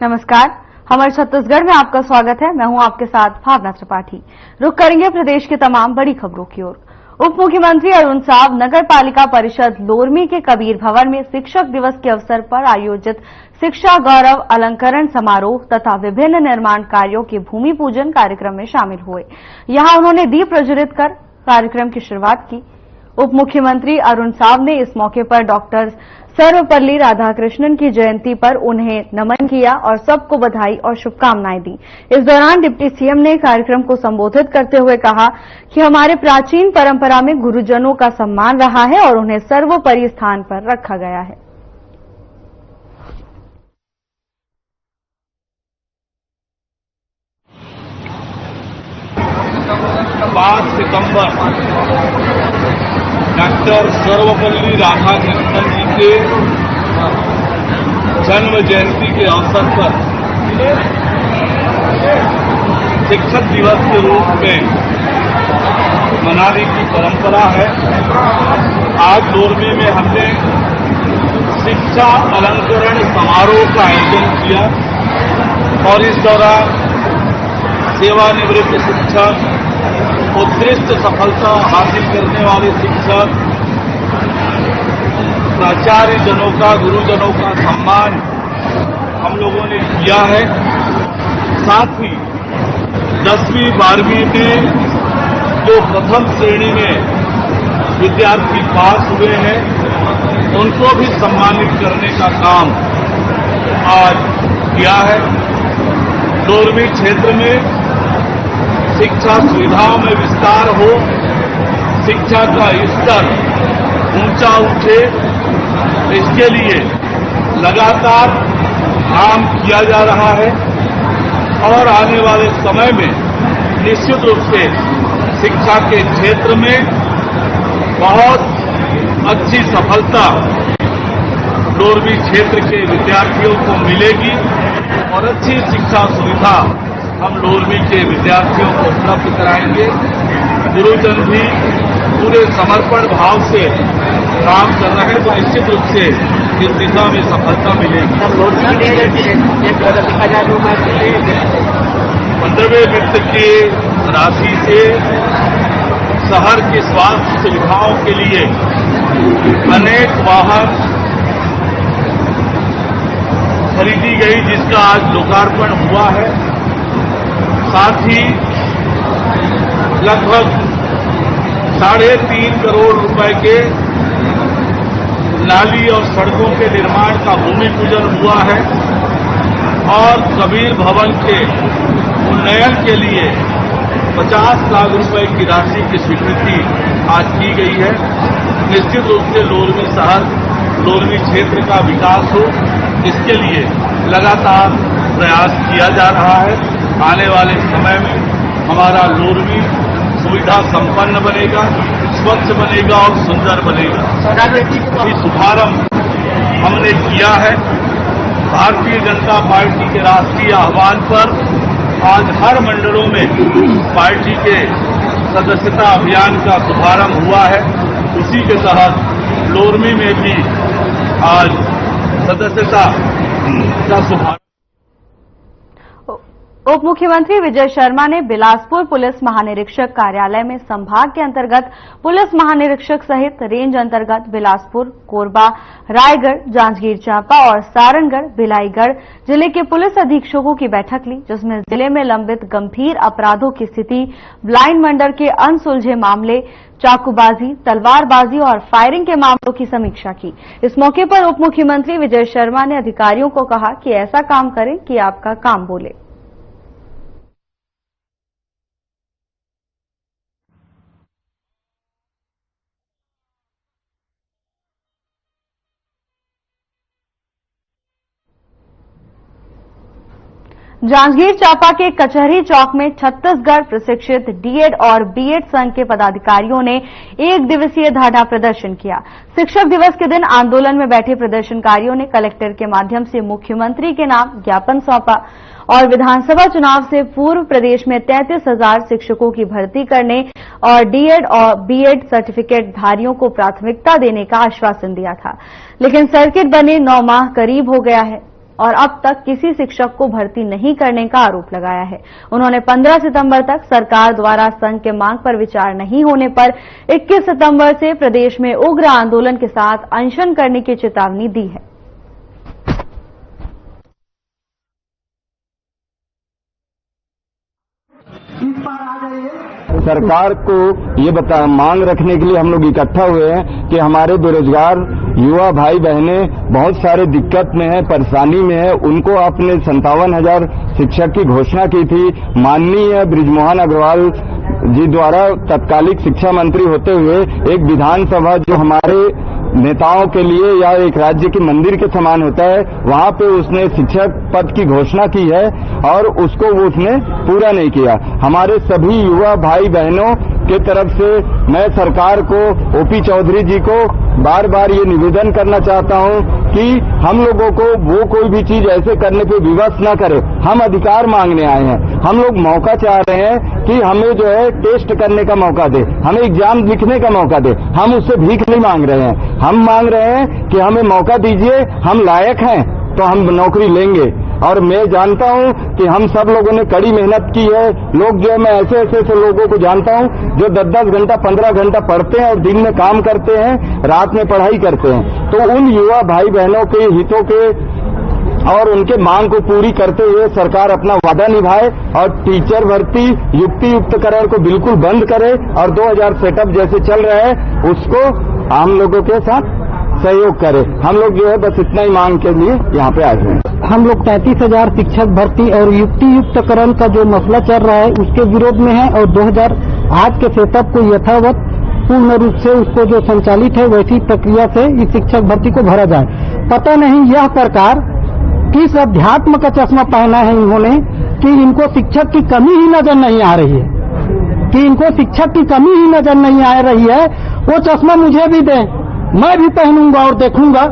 नमस्कार, हमारे छत्तीसगढ़ में आपका स्वागत है। मैं हूं आपके साथ भावना त्रिपाठी। रुक करेंगे प्रदेश की तमाम बड़ी खबरों की ओर। उप मुख्यमंत्री अरुण साव नगर पालिका परिषद लोरमी के कबीर भवन में शिक्षक दिवस के अवसर पर आयोजित शिक्षा गौरव अलंकरण समारोह तथा विभिन्न निर्माण कार्यों के भूमि पूजन कार्यक्रम में शामिल हुए। यहां उन्होंने दीप प्रज्वलित कर कार्यक्रम की शुरुआत की। उप मुख्यमंत्री अरुण साव ने इस मौके पर डॉक्टर सर्वपल्ली राधाकृष्णन की जयंती पर उन्हें नमन किया और सबको बधाई और शुभकामनाएं दी। इस दौरान डिप्टी सीएम ने कार्यक्रम को संबोधित करते हुए कहा कि हमारे प्राचीन परंपरा में गुरुजनों का सम्मान रहा है और उन्हें सर्वोपरि स्थान पर रखा गया है। 5 सितंबर डॉक्टर सर्वपल्ली राधाकृष्णन जी के जन्म जयंती के अवसर पर शिक्षक दिवस के रूप में मनाने की परंपरा है। आज लोरमी में हमने शिक्षा अलंकरण समारोह का आयोजन किया और इस दौरान सेवानिवृत्त शिक्षक, उत्कृष्ट सफलता हासिल करने वाले शिक्षक, प्राचार्य जनों का, गुरुजनों का सम्मान हम लोगों ने किया है। साथ ही 10वीं 12वीं में जो प्रथम श्रेणी में विद्यार्थी पास हुए हैं उनको भी सम्मानित करने का काम आज किया है। लोरमी क्षेत्र में शिक्षा सुविधाओं में विस्तार हो, शिक्षा का स्तर ऊंचा उठे, इसके लिए लगातार काम किया जा रहा है और आने वाले समय में निश्चित रूप से शिक्षा के क्षेत्र में बहुत अच्छी सफलता लोरमी क्षेत्र के विद्यार्थियों को मिलेगी और अच्छी शिक्षा सुविधा हम लोरमी के विद्यार्थियों को उपलब्ध कराएंगे। गुरुजन भी पूरे समर्पण भाव से काम कर रहे हैं तो निश्चित रूप से इस दिशा में सफलता मिलेगी। 15वें वित्त की राशि से शहर की स्वास्थ्य सुविधाओं के लिए अनेक वाहन खरीदी गई जिसका आज लोकार्पण हुआ है। साथ ही लगभग 3.5 करोड़ रुपए के नाली और सड़कों के निर्माण का भूमि पूजन हुआ है और कबीर भवन के उन्नयन के लिए 50 लाख रुपए की राशि की स्वीकृति आज की गई है। निश्चित रूप से लोरमी शहर, लोरमी क्षेत्र का विकास हो, इसके लिए लगातार प्रयास किया जा रहा है। आने वाले समय में हमारा लोरमी सुविधा संपन्न बनेगा, स्वच्छ बनेगा और सुंदर बनेगा। इस शुभारंभ हमने किया है। भारतीय जनता पार्टी के राष्ट्रीय आह्वान पर आज हर मंडलों में पार्टी के सदस्यता अभियान का शुभारंभ हुआ है। उसी के तहत लोरमी में भी आज सदस्यता का शुभारंभ। उप मुख्यमंत्री विजय शर्मा ने बिलासपुर पुलिस महानिरीक्षक कार्यालय में संभाग के अंतर्गत पुलिस महानिरीक्षक सहित रेंज अंतर्गत बिलासपुर, कोरबा, रायगढ़, जांजगीर चांपा और सारंगढ़, भिलाईगढ़ जिले के पुलिस अधीक्षकों की बैठक ली, जिसमें जिले में लंबित गंभीर अपराधों की स्थिति, ब्लाइंड मंडर के अनसुलझे मामले, चाकूबाजी, तलवारबाजी और फायरिंग के मामलों की समीक्षा की। इस मौके पर उप मुख्यमंत्री विजय शर्मा ने अधिकारियों को कहा कि ऐसा काम करें कि आपका काम बोले। जांजगीर चांपा के कचहरी चौक में छत्तीसगढ़ प्रशिक्षित डीएड और बीएड संघ के पदाधिकारियों ने 1 दिवसीय धरना प्रदर्शन किया। शिक्षक दिवस के दिन आंदोलन में बैठे प्रदर्शनकारियों ने कलेक्टर के माध्यम से मुख्यमंत्री के नाम ज्ञापन सौंपा और विधानसभा चुनाव से पूर्व प्रदेश में 33,000 शिक्षकों की भर्ती करने और डीएड और बीएड सर्टिफिकेट धारियों को प्राथमिकता देने का आश्वासन दिया था। लेकिन सर्किट बने 9 माह करीब हो गया है। और अब तक किसी शिक्षक को भर्ती नहीं करने का आरोप लगाया है। उन्होंने 15 सितंबर तक सरकार द्वारा संघ के मांग पर विचार नहीं होने पर 21 सितंबर से प्रदेश में उग्र आंदोलन के साथ अनशन करने की चेतावनी दी है। सरकार को ये मांग रखने के लिए हम लोग इकट्ठा हुए हैं कि हमारे बेरोजगार युवा भाई बहनें बहुत सारे दिक्कत में है, परेशानी में है। उनको आपने 57,000 शिक्षक की घोषणा की थी। माननीय बृजमोहन अग्रवाल जी द्वारा तत्कालिक शिक्षा मंत्री होते हुए एक विधानसभा जो हमारे नेताओं के लिए या एक राज्य के मंदिर के समान होता है, वहां पे उसने शिक्षक पद की घोषणा की है और उसको वो उसने पूरा नहीं किया। हमारे सभी युवा भाई बहनों के तरफ से मैं सरकार को, ओपी चौधरी जी को बार बार ये निवेदन करना चाहता हूं कि हम लोगों को वो कोई भी चीज ऐसे करने पे विवश न करे। हम अधिकार मांगने आए हैं, हम लोग मौका चाह रहे हैं कि हमें जो है टेस्ट करने का मौका दे, हमें एग्जाम लिखने का मौका दे। हम उससे भीख नहीं मांग रहे हैं, हम मांग रहे हैं कि हमें मौका दीजिए, हम लायक हैं तो हम नौकरी लेंगे। और मैं जानता हूं कि हम सब लोगों ने कड़ी मेहनत की है। लोग जो है, मैं ऐसे लोगों को जानता हूं जो 10-10 घंटा 15 घंटा पढ़ते हैं और दिन में काम करते हैं, रात में पढ़ाई करते हैं। तो उन युवा भाई बहनों के हितों के और उनके मांग को पूरी करते हुए सरकार अपना वादा निभाए और टीचर भर्ती युक्तियुक्तकरण को बिल्कुल बंद करे और 2000 सेटअप जैसे चल रहा है उसको आम लोगों के साथ सहयोग करे। हम लोग जो है बस इतना ही मांग के लिए यहाँ पे आए हैं। हम लोग 33,000 शिक्षक भर्ती और युक्तियुक्तकरण का जो मसला चल रहा है उसके विरोध में है और 2008 के सेटअप को यथावत पूर्ण रूप से उसको जो संचालित है वैसी प्रक्रिया से इस शिक्षक भर्ती को भरा जाए। पता नहीं यह सरकार किस अध्यात्म का चश्मा पहना है इन्होंने कि इनको शिक्षक की कमी ही नजर नहीं आ रही है, कि इनको शिक्षक की कमी ही नजर नहीं आ रही है। वो चश्मा मुझे भी दें, मैं भी पहनूंगा और देखूंगा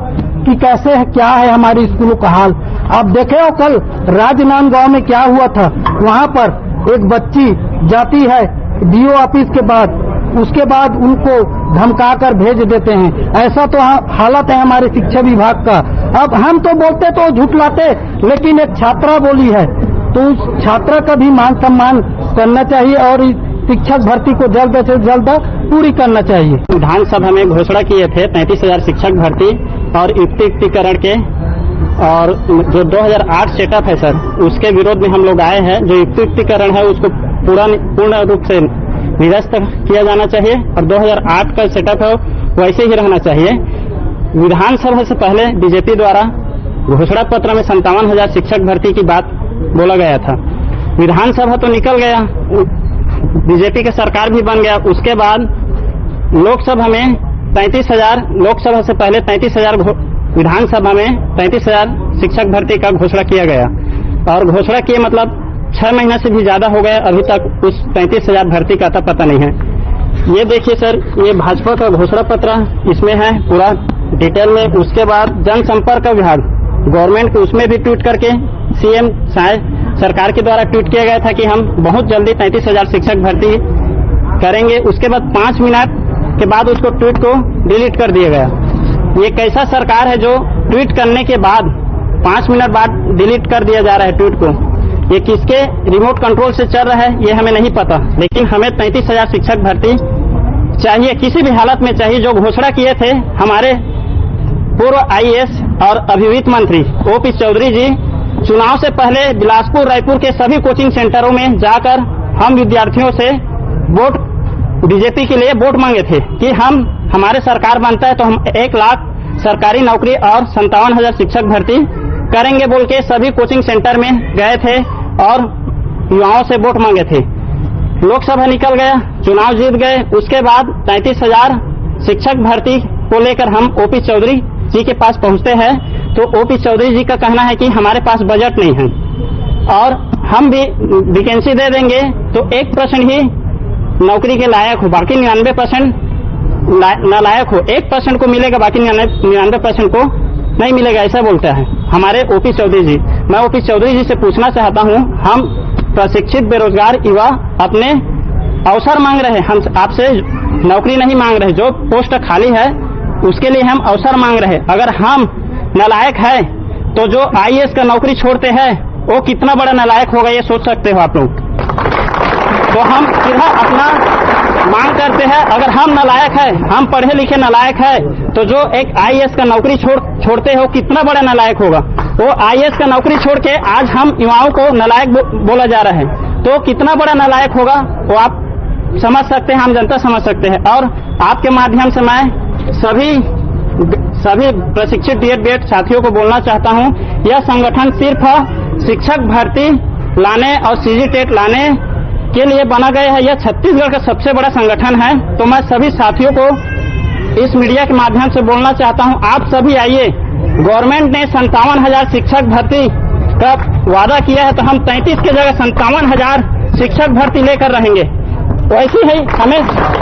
कि कैसे है, क्या है हमारे स्कूलों का हाल। आप देखे हो कल राजनांदगांव में क्या हुआ था। वहां पर एक बच्ची जाती है डीओ ऑफिस के बाद, उसके बाद उनको धमकाकर भेज देते हैं। ऐसा तो हालत है हमारे शिक्षा विभाग का। अब हम तो बोलते तो झुठलाते, लेकिन एक छात्रा बोली है तो उस छात्रा का भी मान सम्मान करना चाहिए और शिक्षक भर्ती को जल्द से जल्द पूरी करना चाहिए। विधानसभा में घोषणा किए थे 33,000 शिक्षक भर्ती और युक्तियुक्तिकरण के, और जो 2008 सेटअप है सर उसके विरोध में हम लोग आए हैं। जो युक्तियुक्तिकरण है उसको पूर्ण रूप से निरस्त किया जाना चाहिए और 2008 का सेटअप है वैसे ही रहना चाहिए। विधानसभा से पहले बीजेपी द्वारा घोषणा पत्र में 57,000 शिक्षक भर्ती की बात बोला गया था। विधानसभा तो निकल गया, बीजेपी की सरकार भी बन गया। उसके बाद लोकसभा में 33,000, लोकसभा से पहले 33,000, विधानसभा में 33,000 शिक्षक भर्ती का घोषणा किया गया और घोषणा किए मतलब 6 महीना से भी ज्यादा हो गया, अभी तक उस 33,000 भर्ती का था पता नहीं है। ये देखिए सर, ये भाजपा का घोषणा पत्र इसमें है पूरा डिटेल में। उसके बाद जनसंपर्क विभाग गवर्नमेंट को उसमें भी ट्वीट करके सीएम सरकार के द्वारा ट्वीट किया गया था कि हम बहुत जल्दी 33,000 शिक्षक भर्ती करेंगे। उसके बाद 5 मिनट के बाद उसको ट्वीट को डिलीट कर दिया गया। ये कैसा सरकार है जो ट्वीट करने के बाद 5 मिनट बाद डिलीट कर दिया जा रहा है ट्वीट को। ये किसके रिमोट कंट्रोल से चल रहा है ये हमें नहीं पता, लेकिन हमें 33,000 शिक्षक भर्ती चाहिए, किसी भी हालत में चाहिए। जो घोषणा किए थे हमारे पूर्व आईएएस और अभिवित्त मंत्री ओपी चौधरी जी, चुनाव से पहले बिलासपुर रायपुर के सभी कोचिंग सेंटरों में जाकर हम विद्यार्थियों से वोट, बीजेपी के लिए वोट मांगे थे कि हमारे सरकार बनता है तो हम 1 लाख सरकारी नौकरी और 57,000 शिक्षक भर्ती करेंगे बोल के सभी कोचिंग सेंटर में गए थे और युवाओं से वोट मांगे थे। लोकसभा निकल गया, चुनाव जीत गए। उसके बाद 33,000 शिक्षक भर्ती को लेकर हम ओपी चौधरी जी के पास पहुंचते हैं तो ओपी चौधरी जी का कहना है कि हमारे पास बजट नहीं है और हम भी वैकेंसी दे देंगे तो 1% ही नौकरी के लायक हो, बाकी 99% नालायक हो। 1% को मिलेगा, बाकी 99% को नहीं मिलेगा, ऐसा बोलता है हमारे ओपी चौधरी जी। मैं ओपी चौधरी जी से पूछना चाहता हूं, हम प्रशिक्षित बेरोजगार युवा अपने अवसर मांग रहे हैं, हम आपसे नौकरी नहीं मांग रहे। जो पोस्ट खाली है उसके लिए हम अवसर मांग रहे हैं। अगर हम नालायक है तो जो आईएएस का नौकरी छोड़ते हैं वो कितना बड़ा नालायक होगा, ये सोच सकते हो आप लोग। तो हम सीधा अपना मांग करते हैं, अगर हम नालायक है, हम पढ़े लिखे नालायक है, तो जो एक आईएएस का नौकरी छोड़ते हो कितना बड़ा नालायक होगा। वो आईएएस का नौकरी छोड़ के आज हम युवाओं को नालायक बोला जा रहा है, तो कितना बड़ा नालायक होगा वो आप समझ सकते हैं, हम जनता समझ सकते हैं। और आपके माध्यम से मैं सभी प्रशिक्षित बीएड साथियों को बोलना चाहता हूं, यह संगठन सिर्फ शिक्षक भर्ती लाने और सीजीटेट लाने के लिए बना गया है। यह छत्तीसगढ़ का सबसे बड़ा संगठन है। तो मैं सभी साथियों को इस मीडिया के माध्यम से बोलना चाहता हूं, आप सभी आइए। गवर्नमेंट ने 57,000 शिक्षक भर्ती का वादा किया है, तो हम 33 की जगह 57,000 शिक्षक भर्ती लेकर रहेंगे। वैसे ही हमें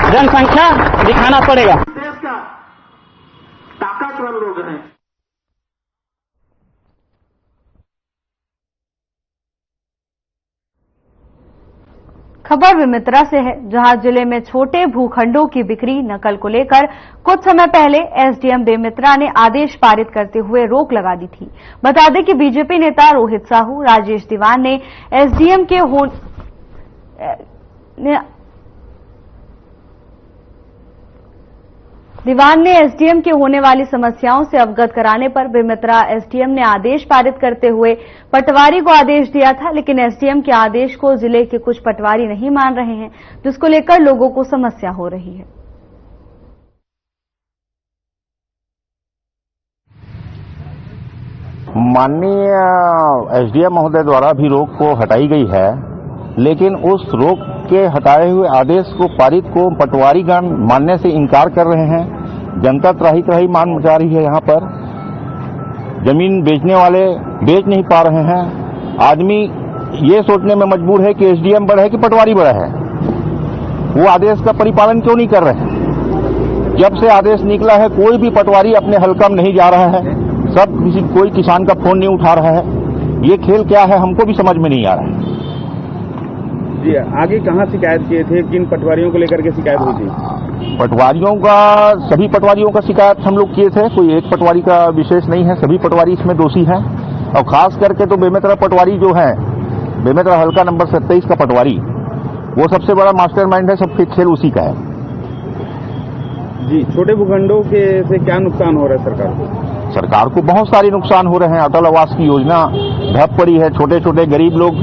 जनसंख्या दिखाना पड़ेगा। देश का ताकतवर लोग हैं। खबर बेमेतरा से है, जहां जिले में छोटे भूखंडों की बिक्री नकल को लेकर कुछ समय पहले एसडीएम बेमेतरा ने आदेश पारित करते हुए रोक लगा दी थी। बता दें कि बीजेपी नेता रोहित साहू, राजेश दीवान ने एसडीएम के होने वाली समस्याओं से अवगत कराने पर बेमेतरा एसडीएम ने आदेश पारित करते हुए पटवारी को आदेश दिया था, लेकिन एसडीएम के आदेश को जिले के कुछ पटवारी नहीं मान रहे हैं, जिसको लेकर लोगों को समस्या हो रही है। माननीय एसडीएम महोदय द्वारा भी रोक को हटाई गई है, लेकिन उस रोक के हटाए हुए आदेश को पारित को पटवारीगण मानने से इनकार कर रहे हैं। जनता त्राही मान मचा रही है। यहाँ पर जमीन बेचने वाले बेच नहीं पा रहे हैं। आदमी ये सोचने में मजबूर है कि एसडीएम बड़ा है कि पटवारी बड़ा है। वो आदेश का परिपालन क्यों नहीं कर रहे हैं? जब से आदेश निकला है कोई भी पटवारी अपने हल्का में नहीं जा रहा है। कोई किसान का फोन नहीं उठा रहा है। ये खेल क्या है हमको भी समझ में नहीं आ रहा है। जी, आगे कहाँ शिकायत किए थे? किन पटवारियों को लेकर के शिकायत हुई थी? पटवारियों का, सभी पटवारियों का शिकायत हम लोग किए थे। कोई एक पटवारी का विशेष नहीं है, सभी पटवारी इसमें दोषी हैं। और खास करके तो बेमेतरा पटवारी जो है, बेमेतरा हल्का नंबर 27 का पटवारी, वो सबसे बड़ा मास्टरमाइंड है। सब खेल उसी का है। जी, छोटे भूखंडों के से क्या नुकसान हो रहा है सरकार को? सरकार को बहुत सारे नुकसान हो रहे हैं। अटल आवास की योजना ढप पड़ी है। छोटे छोटे गरीब लोग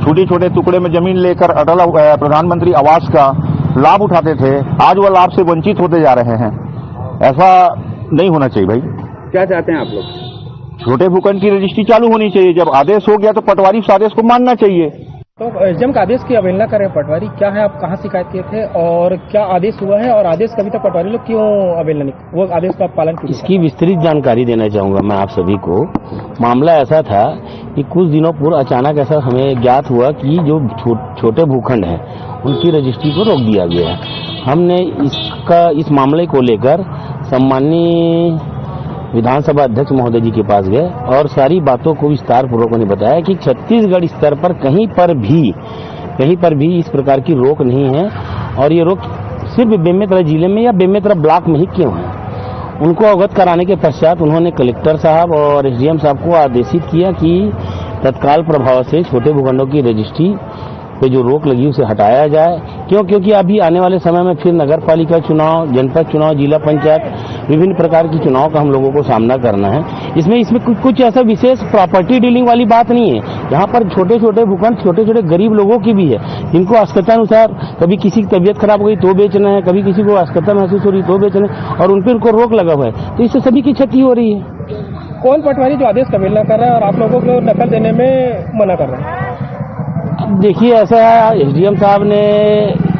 छोटे छोटे टुकड़े में जमीन लेकर अटल प्रधानमंत्री आवास का लाभ उठाते थे, आज वह लाभ से वंचित होते जा रहे हैं। ऐसा नहीं होना चाहिए भाई। क्या चाहते हैं आप लोग? छोटे भूखंड की रजिस्ट्री चालू होनी चाहिए। जब आदेश हो गया तो पटवारी उस आदेश को मानना चाहिए। तो एसडीएम का आदेश की अवहेलना कर रहे हैं पटवारी, क्या है? आप कहाँ शिकायत किए थे और क्या आदेश हुआ है? और आदेश कभी तक पटवारी लोग क्यों अवहेलना नहीं, वो आदेश का पालन क्यों? इसकी विस्तृत जानकारी देना चाहूंगा मैं आप सभी को। मामला ऐसा था कि कुछ दिनों पूर्व अचानक ऐसा हमें ज्ञात हुआ कि जो छोटे भूखंड हैं उनकी रजिस्ट्री को रोक दिया गया है। हमने इस मामले को लेकर सम्माननीय विधानसभा अध्यक्ष महोदय जी के पास गए और सारी बातों को विस्तार पूर्वक उन्हें बताया कि छत्तीसगढ़ स्तर पर कहीं पर भी इस प्रकार की रोक नहीं है और ये रोक सिर्फ बेमेतरा जिले में या बेमेतरा ब्लॉक में ही क्यों है। उनको अवगत कराने के पश्चात उन्होंने कलेक्टर साहब और एसडीएम साहब को आदेशित किया कि तत्काल प्रभाव से छोटे भूखंडों की रजिस्ट्री पे जो रोक लगी उसे हटाया जाए। क्योंकि अभी आने वाले समय में फिर नगर पालिका चुनाव, जनपद चुनाव, जिला पंचायत, विभिन्न प्रकार की चुनाव का हम लोगों को सामना करना है। इसमें कुछ ऐसा विशेष प्रॉपर्टी डीलिंग वाली बात नहीं है। यहाँ पर छोटे छोटे भूखंड छोटे छोटे गरीब लोगों की भी है, जिनको आवश्यकतानुसार कभी किसी की तबीयत खराब हो गई तो बेचना है, कभी किसी को आवश्यकता महसूस हो रही तो बेचना है, और उन पर उनको रोक लगा हुआ है। तो इससे सभी की क्षति हो रही है। कौन पटवारी जो आदेश का अवहेलना कर रहा है और आप लोगों को नकल देने में मना कर रहा है? देखिए, ऐसा है, एसडीएम साहब ने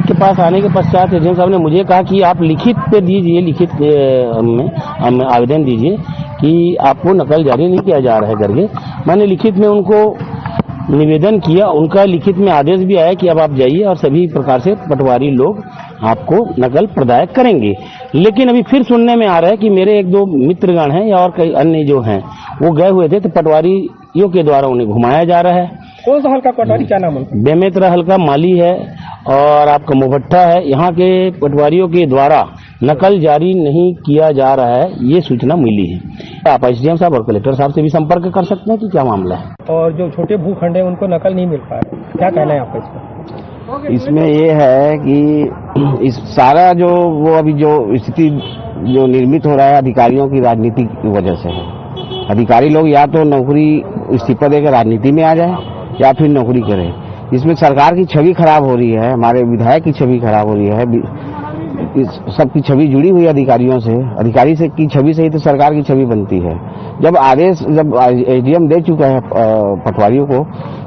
के पास आने के पश्चात एसडीएम साहब ने मुझे कहा कि आप लिखित पे दीजिए, लिखित में आवेदन दीजिए कि आपको नकल जारी नहीं किया जा रहा है करके। मैंने लिखित में उनको निवेदन किया, उनका लिखित में आदेश भी आया कि अब आप जाइए और सभी प्रकार से पटवारी लोग आपको नकल प्रदाय करेंगे। लेकिन अभी फिर सुनने में आ रहा है कि मेरे एक दो मित्रगण हैं या और कई अन्य जो हैं वो गए हुए थे, तो पटवारियों के द्वारा उन्हें घुमाया जा रहा है। कौन सा हल्का पटवारी, क्या नाम है? बेमेतरा हल्का माली है और आपका मोभट्टा है। यहाँ के पटवारियों के द्वारा नकल जारी नहीं किया जा रहा है, ये सूचना मिली है। आप एसडीएम साहब और कलेक्टर साहब से भी संपर्क कर सकते हैं कि क्या मामला है। और जो छोटे भूखंड है उनको नकल नहीं मिल पा रहा, क्या कहना है आपका इसमें? इसमें ये है कि इस सारा जो वो अभी जो स्थिति जो निर्मित हो रहा है अधिकारियों की राजनीति की वजह से है। अधिकारी लोग या तो नौकरी इस्तीफा देकर राजनीति में आ जाए या फिर नौकरी करें। इसमें सरकार की छवि खराब हो रही है, हमारे विधायक की छवि खराब हो रही है, सबकी छवि जुड़ी हुई अधिकारियों से। अधिकारी से की छवि से ही तो सरकार की छवि बनती है। जब एसडीएम दे चुका है पटवारियों को,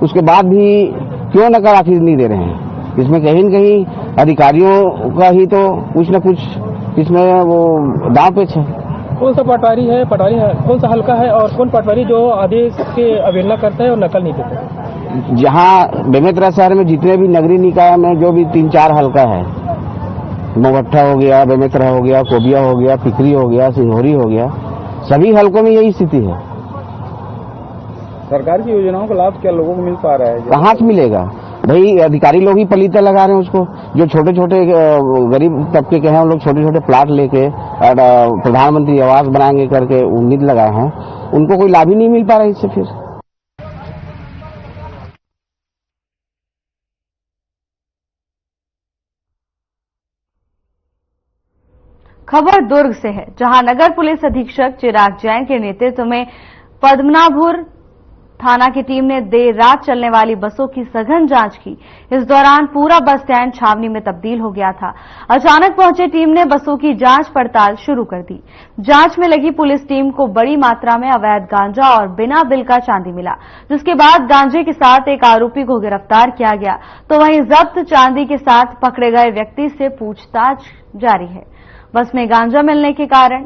उसके बाद भी क्यों नकल आखिर नहीं दे रहे हैं? इसमें कहीं न कहीं अधिकारियों का ही तो कुछ न कुछ इसमें वो दांव पेच है। कौन सा पटवारी है कौन सा हल्का है और कौन पटवारी जो आदेश के अवहेलना करता है और नकल नहीं देता? जहाँ बेमेतरा शहर में जितने भी नगरीय निकाय में जो भी 3-4 हल्का है, मोगट्ठा हो गया, बेमेतरा हो गया, कोबिया हो गया, पिकरी हो गया, सिंघोरी हो गया, सभी हल्कों में यही स्थिति है। सरकार की योजनाओं का लाभ क्या लोगों को मिल पा रहा है? कहाँ से मिलेगा भाई? अधिकारी लोग ही पलीता लगा रहे हैं उसको। जो छोटे छोटे गरीब तबके के हैं वो लोग छोटे छोटे प्लाट लेके प्रधानमंत्री आवास बनाएंगे करके उम्मीद लगाए हैं, उनको कोई लाभ ही नहीं मिल पा रहा है इससे। फिर खबर दुर्ग से है, जहां नगर पुलिस अधीक्षक चिराग जैन के नेतृत्व में पद्मनाभपुर थाना की टीम ने देर रात चलने वाली बसों की सघन जांच की। इस दौरान पूरा बस स्टैंड छावनी में तब्दील हो गया था। अचानक पहुंचे टीम ने बसों की जांच पड़ताल शुरू कर दी। जांच में लगी पुलिस टीम को बड़ी मात्रा में अवैध गांजा और बिना बिल का चांदी मिला, जिसके बाद गांजे के साथ एक आरोपी को गिरफ्तार किया गया, तो वहीं जब्त चांदी के साथ पकड़े गए व्यक्ति से पूछताछ जारी है। बस में गांजा मिलने के कारण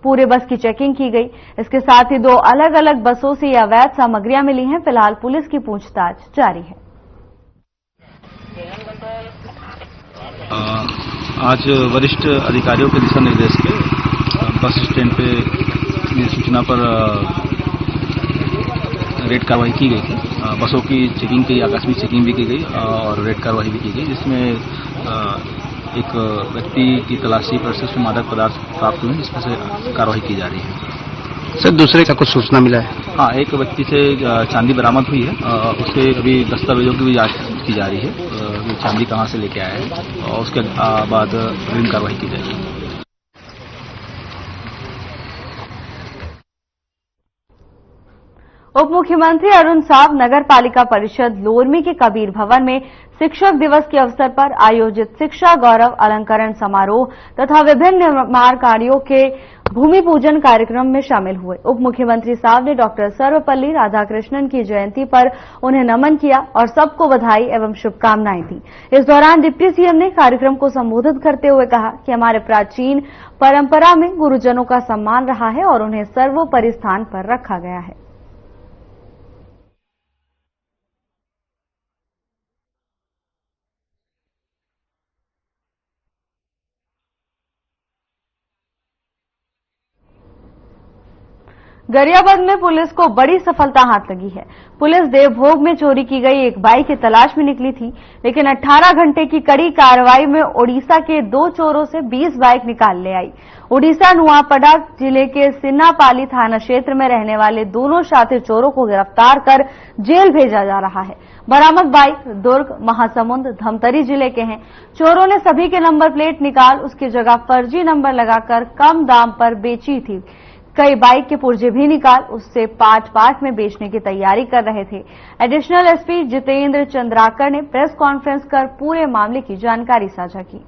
पूरे बस की चेकिंग की गई। इसके साथ ही 2 अलग अलग बसों से ये अवैध सामग्रियां मिली हैं। फिलहाल पुलिस की पूछताछ जारी है। आज वरिष्ठ अधिकारियों के दिशा निर्देश पे बस स्टैंड पे सूचना पर रेड कार्रवाई की गई थी। बसों की चेकिंग की, आकस्मिक चेकिंग भी की गई और रेड कार्रवाई भी की गई, जिसमें एक व्यक्ति की तलाशी पर से मादक पदार्थ प्राप्त हुए, जिसमें से कार्रवाई की जा रही है। सर, दूसरे का कुछ सूचना मिला है? हाँ, एक व्यक्ति से चांदी बरामद हुई है। उससे अभी दस्तावेजों की भी जांच की जा रही है, चांदी कहाँ से लेके आया है, और उसके बाद अग्रिम कार्रवाई की जाएगी। उप मुख्यमंत्री अरुण साव नगर पालिका परिषद लोरमी के कबीर भवन में शिक्षक दिवस के अवसर पर आयोजित शिक्षा गौरव अलंकरण समारोह तथा विभिन्न निर्माण कार्यों के भूमि पूजन कार्यक्रम में शामिल हुए। उप मुख्यमंत्री साव ने डॉक्टर सर्वपल्ली राधाकृष्णन की जयंती पर उन्हें नमन किया और सबको बधाई एवं शुभकामनाएं दी। इस दौरान डिप्टी सीएम ने कार्यक्रम को संबोधित करते हुए कहा कि हमारे प्राचीन परंपरा में गुरुजनों का सम्मान रहा है और उन्हें सर्वोपरि स्थान पर रखा गया है। गरियाबंद में पुलिस को बड़ी सफलता हाथ लगी है। पुलिस देवभोग में चोरी की गई एक बाइक की तलाश में निकली थी, लेकिन 18 घंटे की कड़ी कार्रवाई में ओडिशा के 2 चोरों से 20 बाइक निकाल ले आई। ओडिशा नुआपड़ा जिले के सिन्नापाली थाना क्षेत्र में रहने वाले दोनों शातिर चोरों को गिरफ्तार कर जेल भेजा जा रहा है। बरामद बाइक दुर्ग, महासमुंद, धमतरी जिले के हैं। चोरों ने सभी के नंबर प्लेट निकाल उसकी जगह फर्जी नंबर लगाकर कम दाम पर बेची थी। कई बाइक के पुर्जे भी निकाल उससे पार्ट में बेचने की तैयारी कर रहे थे। एडिशनल एसपी जितेंद्र चंद्राकर ने प्रेस कॉन्फ्रेंस कर पूरे मामले की जानकारी साझा की।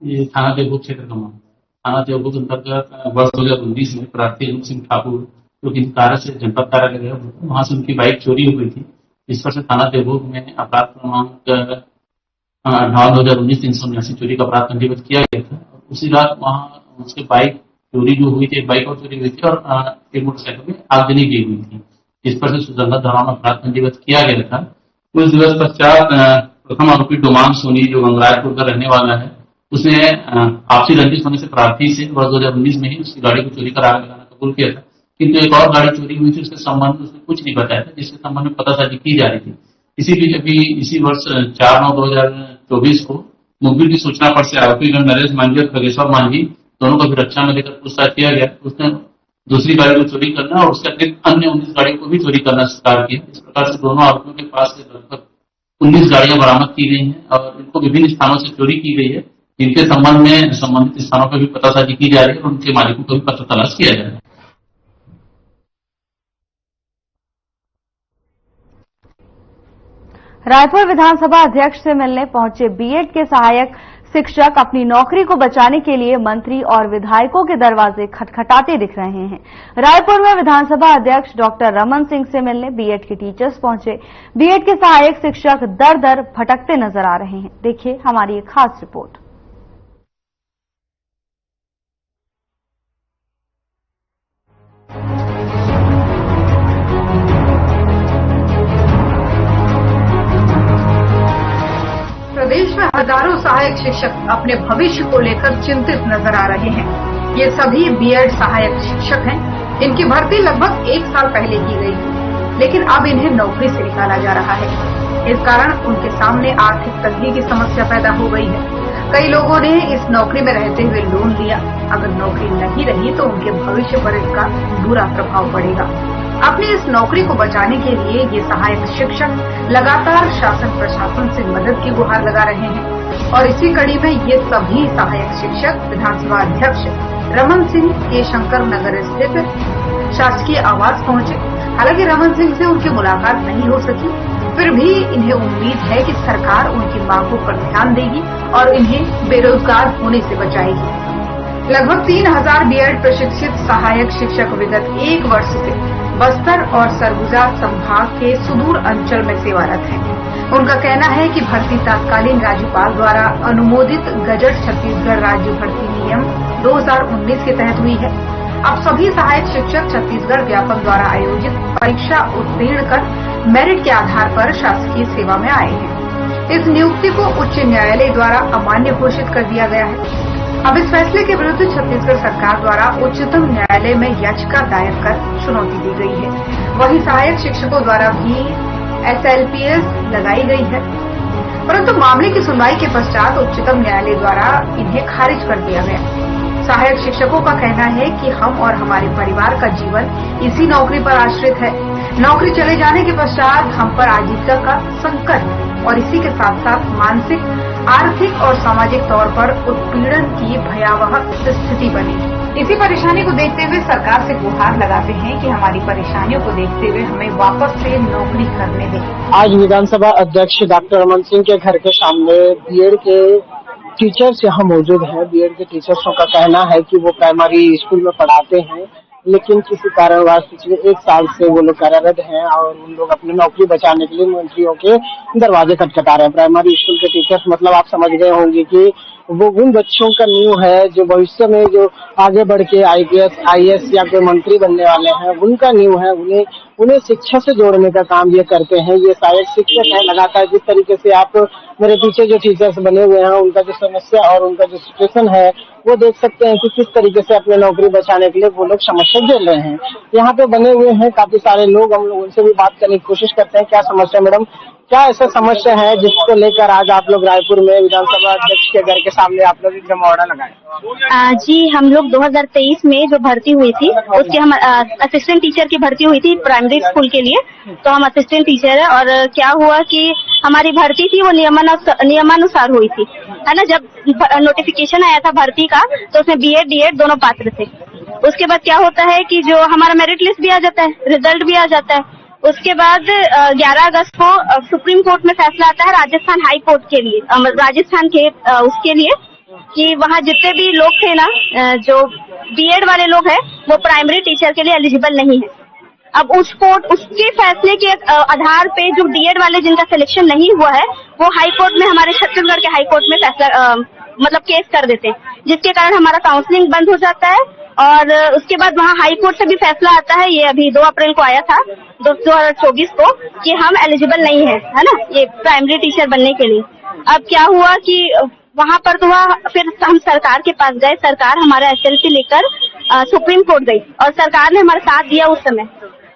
ये थाना देवभोग क्षेत्र का मामला। थाना देवभोग अंतर्गत वर्ष 2019 में प्रार्थी अनूप सिंह ठाकुर जो कि कारा से जनपद कार्यालय गए, वहां से उनकी बाइक चोरी हो गई थी। इस पर से थाना देवभोग में अपराध क्रमांक 2019-389 चोरी का अपराध पंजीबद्ध किया गया था। उसी रात वहां उसकी बाइक चोरी जो हुई थी, एक बाइक और चोरी हुई थी और एक मोटरसाइकिल में आगजनी की हुई थी। इस पर से सुगंधा धारा में अपराध पंजीबद्ध किया गया था। कुछ दिवस पश्चात प्रथम आरोपी डोमान सोनी जो गंगराजपुर का रहने वाला है, उसने आपसी रंजिश होने से प्रार्थी से वर्ष 2019 में ही उसकी गाड़ी को चोरी कर आग लगाना कबूल किया था। किंतु एक और गाड़ी चोरी हुई थी, उसके संबंध में उसने कुछ नहीं बताया था, जिसके संबंध में पतासाजी की जा रही थी। इसी बीच अभी इसी वर्ष 4/9/2024 को मुखबिर की सूचना पर से आरोपीगण नरेश मांझी और खगेश्वर मांझी दोनों को भी रक्षा में लेकर पूछताछ किया गया। उसने दूसरी गाड़ी को चोरी करना और उसके अतिरिक्त अन्य 19 गाड़ियों को भी चोरी करना स्वीकार किया। इस प्रकार से दोनों आरोपियों के पास से लगभग 19 गाड़ियां बरामद की गई हैं और इनको विभिन्न स्थानों से चोरी की गई है, जिनके संबंध में संबंधित स्थानों पर भी पतासाजी की जा रही है और उनके मालिकों को भी पता तलाश किया जा रहा है। रायपुर विधानसभा अध्यक्ष से मिलने पहुंचे बीएड के सहायक शिक्षक अपनी नौकरी को बचाने के लिए मंत्री और विधायकों के दरवाजे खटखटाते दिख रहे हैं। रायपुर में विधानसभा अध्यक्ष डॉक्टर रमन सिंह से मिलने बीएड के टीचर्स पहुंचे। बीएड के सहायक शिक्षक दर दर भटकते नजर आ रहे हैं। देखिए हमारी एक खास रिपोर्ट। प्रदेश में हजारों सहायक शिक्षक अपने भविष्य को लेकर चिंतित नजर आ रहे हैं। ये सभी बीएड सहायक शिक्षक हैं। इनकी भर्ती लगभग 1 साल पहले की गई थी, लेकिन अब इन्हें नौकरी से निकाला जा रहा है। इस कारण उनके सामने आर्थिक तंगी की समस्या पैदा हो गई है। कई लोगों ने इस नौकरी में रहते हुए लोन लिया। अगर नौकरी नहीं रही तो उनके भविष्य पर इसका बुरा प्रभाव पड़ेगा। अपनी इस नौकरी को बचाने के लिए ये सहायक शिक्षक लगातार शासन प्रशासन से मदद की गुहार लगा रहे हैं और इसी कड़ी में ये सभी सहायक शिक्षक विधानसभा अध्यक्ष रमन सिंह के शंकर नगर स्थित शासकीय आवास पहुंचे। हालांकि रमन सिंह से उनकी मुलाकात नहीं हो सकी, फिर भी इन्हें उम्मीद है कि सरकार उनकी मांगों पर ध्यान देगी और इन्हें बेरोजगार होने से बचाएगी। लगभग 3000 बीएड प्रशिक्षित सहायक शिक्षक विगत 1 वर्ष से बस्तर और सरगुजा संभाग के सुदूर अंचल में सेवारत हैं। उनका कहना है कि भर्ती तत्कालीन राज्यपाल द्वारा अनुमोदित गजट छत्तीसगढ़ राज्य भर्ती नियम 2019 के तहत हुई है। अब सभी सहायक शिक्षक छत्तीसगढ़ व्यापक द्वारा आयोजित परीक्षा उत्तीर्ण कर मेरिट के आधार पर शासकीय सेवा में आए हैं। इस नियुक्ति को उच्च न्यायालय द्वारा अमान्य घोषित कर दिया गया है। अब इस फैसले के विरुद्ध छत्तीसगढ़ सरकार द्वारा उच्चतम न्यायालय में याचिका दायर कर चुनौती दी गई है। वहीं सहायक शिक्षकों द्वारा भी SLPS लगाई गई है, परंतु मामले की सुनवाई के पश्चात उच्चतम न्यायालय द्वारा इन्हें खारिज कर दिया गया। सहायक शिक्षकों का कहना है कि हम और हमारे परिवार का जीवन इसी नौकरी पर आश्रित है। नौकरी चले जाने के पश्चात हम पर आजीविका का संकट और इसी के साथ साथ मानसिक, आर्थिक और सामाजिक तौर पर उत्पीड़न की भयावह स्थिति बनेगी। इसी परेशानी को देखते हुए सरकार से गुहार लगाते हैं कि हमारी परेशानियों को देखते हुए हमें वापस से नौकरी करने दें। आज विधानसभा अध्यक्ष डॉक्टर रमन सिंह के घर के सामने बीएड के टीचर्स यहाँ मौजूद हैं। बीएड के टीचर्सों का कहना है कि वो प्राइमरी स्कूल में पढ़ाते हैं, लेकिन किसी कारणवश पिछले 1 साल से वो लोग कार्यरत हैं और उन लोग अपनी नौकरी बचाने के लिए मंत्रियों के दरवाजे खटखटा रहे हैं। प्राइमरी स्कूल के टीचर्स मतलब आप समझ गए होंगे कि वो उन बच्चों का नींव है जो भविष्य में जो आगे बढ़ के IPS, IAS या कोई मंत्री बनने वाले हैं, उनका नींव है। उन्हें शिक्षा से जोड़ने का काम ये करते हैं। ये सहायक शिक्षक है। लगातार जिस तरीके से आप मेरे पीछे जो टीचर्स बने हुए हैं, उनका जो समस्या और उनका जो सिचुएशन है वो देख सकते हैं कि किस तरीके से अपनी नौकरी बचाने के लिए वो लोग समस्या झेल रहे हैं। यहाँ पे बने हुए हैं काफी सारे लोग। हम लोग उनसे भी बात करने की कोशिश करते हैं। क्या समस्या मैडम, क्या ऐसा समस्या है जिसको लेकर आज आप लोग रायपुर में विधानसभा अध्यक्ष के घर के सामने आप लोग एक जमावड़ा लगाए? जी, हम लोग 2023 में जो भर्ती हुई थी उसके हम असिस्टेंट टीचर की भर्ती हुई थी प्राइमरी स्कूल के लिए, तो हम असिस्टेंट टीचर है। और क्या हुआ कि हमारी भर्ती थी वो नियमानुसार हुई थी, है ना। जब नोटिफिकेशन आया था भर्ती का तो उसमें BEd DEd दोनों पात्र थे। उसके बाद क्या होता है कि जो हमारा मेरिट लिस्ट भी आ जाता है, रिजल्ट भी आ जाता है। उसके बाद 11 अगस्त को सुप्रीम कोर्ट में फैसला आता है राजस्थान हाई कोर्ट के लिए, राजस्थान के उसके लिए कि वहाँ जितने भी लोग थे ना, जो बीएड वाले लोग हैं वो प्राइमरी टीचर के लिए एलिजिबल नहीं है। अब उसके फैसले के आधार पे जो डीएड वाले जिनका सिलेक्शन नहीं हुआ है वो हाई कोर्ट में, हमारे छत्तीसगढ़ के हाई कोर्ट में फैसला मतलब केस कर देते हैं, जिसके कारण हमारा काउंसलिंग बंद हो जाता है। और उसके बाद वहाँ हाई कोर्ट से भी फैसला आता है, ये अभी 2 अप्रैल को आया था 2024 को, कि हम एलिजिबल नहीं है ना, ये प्राइमरी टीचर बनने के लिए। अब क्या हुआ कि वहाँ पर तो फिर हम सरकार के पास गए, सरकार हमारा SLP लेकर सुप्रीम कोर्ट गई और सरकार ने हमारा साथ दिया उस समय।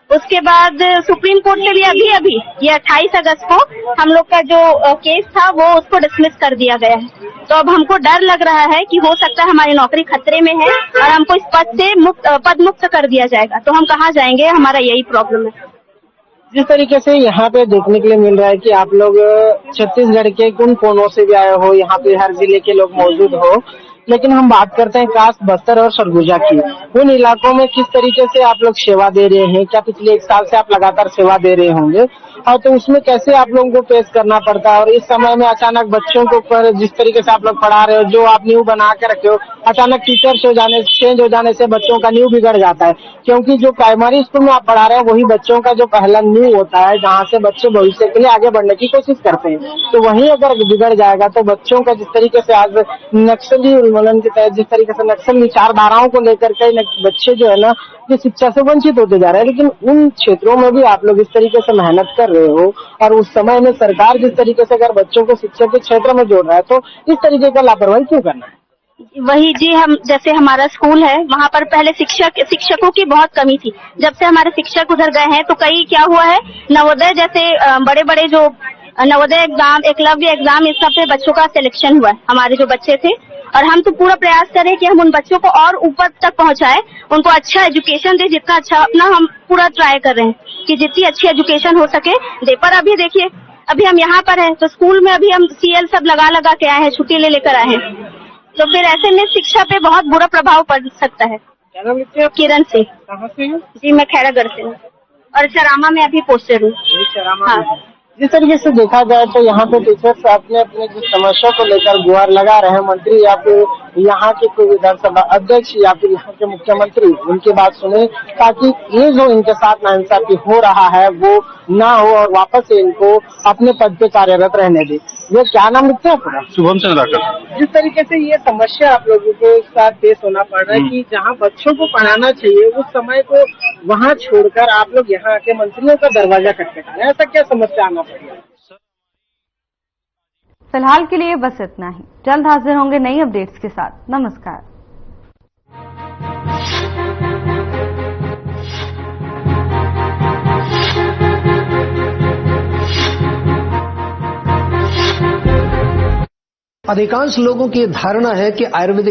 उसके बाद सुप्रीम कोर्ट ने भी अभी ये 28 अगस्त को हम लोग का जो केस था वो उसको डिसमिस कर दिया गया है। तो अब हमको डर लग रहा है कि हो सकता है हमारी नौकरी खतरे में है और हमको इस पद से पद मुक्त कर दिया जाएगा। तो हम कहाँ जाएंगे, हमारा यही प्रॉब्लम है। जिस तरीके से यहाँ पे देखने के लिए मिल रहा है कि आप लोग छत्तीसगढ़ के कुन कोनों से भी आए हो, यहाँ पे हर जिले के लोग मौजूद हो, लेकिन हम बात करते हैं कास, बस्तर और सरगुजा की। उन इलाकों में किस तरीके से आप लोग सेवा दे रहे हैं? क्या पिछले 1 साल से आप लगातार सेवा दे रहे होंगे? और तो उसमें कैसे आप लोगों को पेश करना पड़ता है? और इस समय में अचानक बच्चों को ऊपर जिस तरीके से आप लोग पढ़ा रहे हो, जो आप न्यू बना के रखे हो, अचानक टीचर्स चेंज हो जाने से बच्चों का न्यू बिगड़ जाता है। क्योंकि जो प्राइमरी स्कूल में आप पढ़ा रहे हैं वही बच्चों का जो पहला न्यू होता है, जहाँ से बच्चे भविष्य के लिए आगे बढ़ने की कोशिश करते हैं। तो वहीं अगर बिगड़ जाएगा तो बच्चों का जिस तरीके से आज नक्सली उन्मूलन के तहत जिस तरीके से नक्सल विचारधाराओं को लेकर के बच्चे जो है ना ये शिक्षा से वंचित होते जा रहे हैं। लेकिन उन क्षेत्रों में भी आप लोग इस तरीके से मेहनत कर रहे हो और उस समय में सरकार जिस तरीके से अगर बच्चों को शिक्षा के क्षेत्र में जोड़ रहा है तो इस तरीके का लापरवाही क्यों करना है? वही जी, हम जैसे हमारा स्कूल है वहाँ पर पहले शिक्षकों की बहुत कमी थी। जब से हमारे शिक्षक उधर गए हैं तो कई क्या हुआ है, नवोदय जैसे बड़े बड़े जो नवोदय एग्जाम, एकलव्य एग्जाम, इस सब पे बच्चों का सिलेक्शन हुआ है। हमारे जो बच्चे थे और हम तो पूरा प्रयास करें कि हम उन बच्चों को और ऊपर तक पहुंचाएं, उनको अच्छा एजुकेशन दे, जितना अच्छा अपना हम पूरा ट्राई कर रहे हैं कि जितनी अच्छी एजुकेशन हो सके दे। पर अभी देखिए, अभी हम यहाँ पर हैं तो स्कूल में अभी हम CL सब लगा के आए हैं, छुट्टी ले लेकर आए हैं, तो फिर ऐसे में शिक्षा पे बहुत बुरा प्रभाव पड़ सकता है। किरण से। कहाँ से हैं? जी मैं खैरागढ़ से हूँ और चरामा में अभी पोस्टेड हूँ। हाँ। जिस तरीके से देखा जाए तो यहाँ पे टीचर्स अपने अपने जिस समस्या को लेकर गुहार लगा रहे हैं, मंत्री या फिर यहाँ के कोई विधानसभा अध्यक्ष या फिर यहाँ के मुख्यमंत्री उनकी बात सुने, ताकि ये जो इनके साथ नाइंसाफी हो रहा है वो ना हो और वापस से इनको अपने पद पे कार्यरत रहने दे। ये क्या नाम लिखते हैं आपका? शुभम चंद्राकर। जिस तरीके से ये समस्या आप लोगों के साथ पेश होना पड़ रहा है कि जहाँ बच्चों को पढ़ाना चाहिए उस समय को वहाँ छोड़कर आप लोग यहाँ आके मंत्रियों का दरवाजा खटखटा रहे हैं, ऐसा क्या समस्या आना पड़ेगा? फिलहाल के लिए बस इतना ही। जल्द हाजिर होंगे नई अपडेट्स के साथ। नमस्कार। अधिकांश लोगों की धारणा है कि आयुर्वेदिक